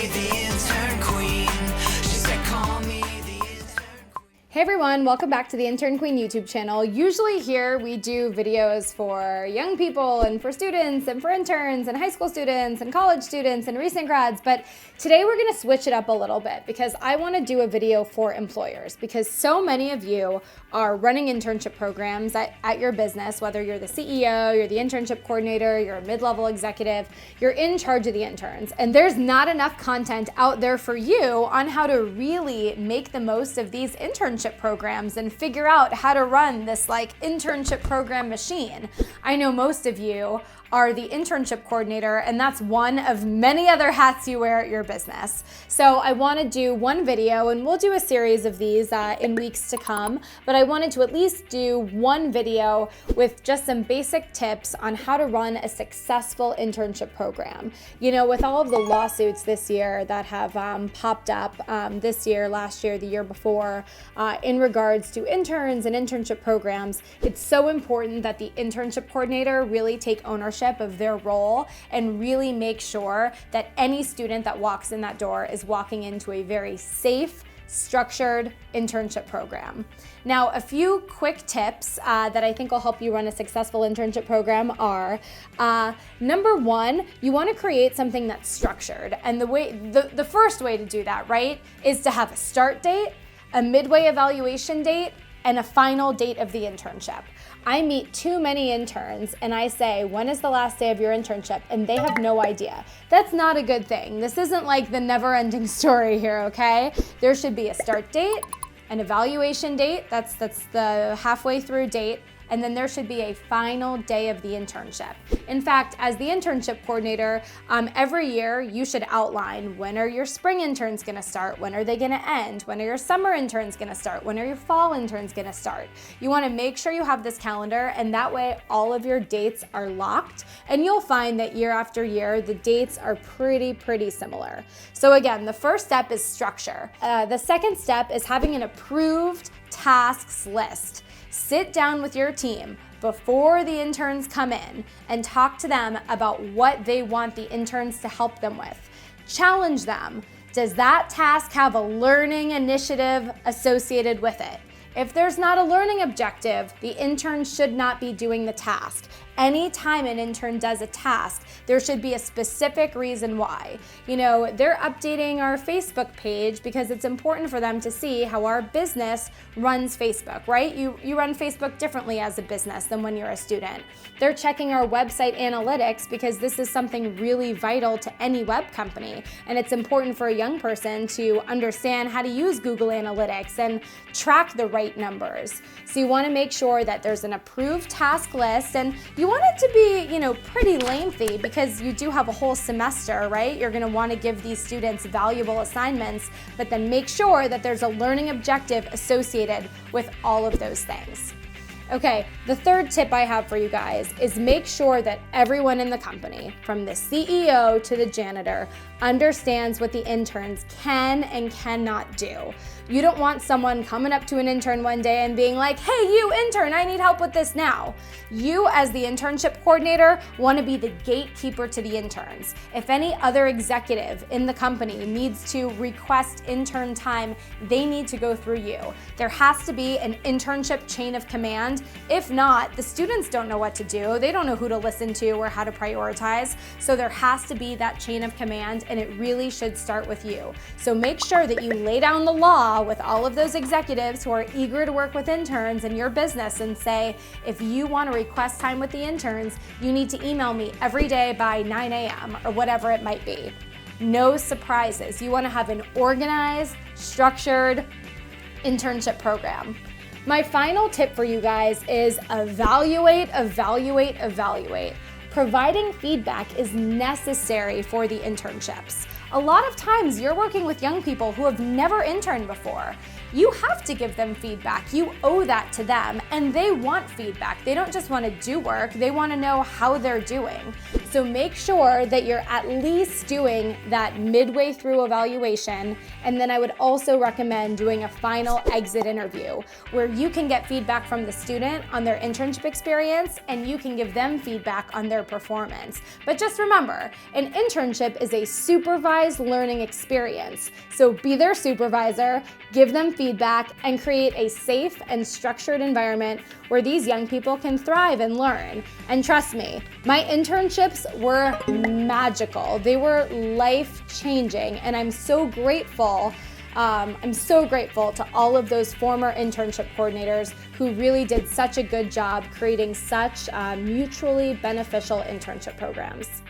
the intern queen. She said, call me the intern queen. Hey everyone, welcome back to the Intern Queen YouTube channel. Usually here we do videos for young people and for students and for interns and high school students and college students and recent grads, but today we're gonna switch it up a little bit because I wanna do a video for employers because so many of you are running internship programs at your business, whether you're the CEO, you're the internship coordinator, you're a mid-level executive, you're in charge of the interns, and there's not enough content out there for you on how to really make the most of these internship programs and figure out how to run this like internship program machine. I know most of you are the internship coordinator, and that's one of many other hats you wear at your business. So I want to do one video, and we'll do a series of these in weeks to come, but I wanted to at least do one video with just some basic tips on how to run a successful internship program. You know, with all of the lawsuits this year that have popped up this year, last year, the year before, in regards to interns and internship programs, it's so important that the internship coordinator really take ownership of their role and really make sure that any student that walks in that door is walking into a very safe, structured internship program. Now, a few quick tips that I think will help you run a successful internship program are, number one, you want to create something that's structured. And the first way to do that, right, is to have a start date, a midway evaluation date, and a final date of the internship. I meet too many interns and I say, when is the last day of your internship? And they have no idea. That's not a good thing. This isn't like the never-ending story here, okay? There should be a start date, an evaluation date, that's the halfway through date, and then there should be a final day of the internship. In fact, as the internship coordinator, every year you should outline when are your spring interns gonna start, when are they gonna end, when are your summer interns gonna start, when are your fall interns gonna start. You wanna make sure you have this calendar, and that way all of your dates are locked, and you'll find that year after year, the dates are pretty similar. So again, the first step is structure. The second step is having an approved tasks list. Sit down with your team before the interns come in and talk to them about what they want the interns to help them with. Challenge them. Does that task have a learning initiative associated with it? If there's not a learning objective, the intern should not be doing the task. Anytime an intern does a task, there should be a specific reason why. You know, they're updating our Facebook page because it's important for them to see how our business runs Facebook, right? You run Facebook differently as a business than when you're a student. They're checking our website analytics because this is something really vital to any web company. And it's important for a young person to understand how to use Google Analytics and track the right numbers. So you want to make sure that there's an approved task list, and you want it to be, you know, pretty lengthy because you do have a whole semester, right? You're going to want to give these students valuable assignments, but then make sure that there's a learning objective associated with all of those things. Okay, the third tip I have for you guys is make sure that everyone in the company, from the CEO to the janitor, understands what the interns can and cannot do. You don't want someone coming up to an intern one day and being like, hey, you intern, I need help with this now. You, as the internship coordinator, want to be the gatekeeper to the interns. If any other executive in the company needs to request intern time, they need to go through you. There has to be an internship chain of command. If not, the students don't know what to do. They don't know who to listen to or how to prioritize. So there has to be that chain of command, and it really should start with you. So make sure that you lay down the law with all of those executives who are eager to work with interns in your business and say, if you want to request time with the interns, you need to email me every day by 9 a.m. or whatever it might be. No surprises. You want to have an organized, structured internship program. My final tip for you guys is evaluate. Providing feedback is necessary for the internships. A lot of times you're working with young people who have never interned before. you have to give them feedback. You owe that to them, and they want feedback. They don't just want to do work, they want to know how they're doing. So make sure that you're at least doing that midway through evaluation, and then I would also recommend doing a final exit interview where you can get feedback from the student on their internship experience and you can give them feedback on their performance. But just remember, an internship is a supervised learning experience. So be their supervisor, give them feedback, and create a safe and structured environment where these young people can thrive and learn. And trust me, my internships were magical. They were life-changing, and I'm so grateful to all of those former internship coordinators who really did such a good job creating such mutually beneficial internship programs.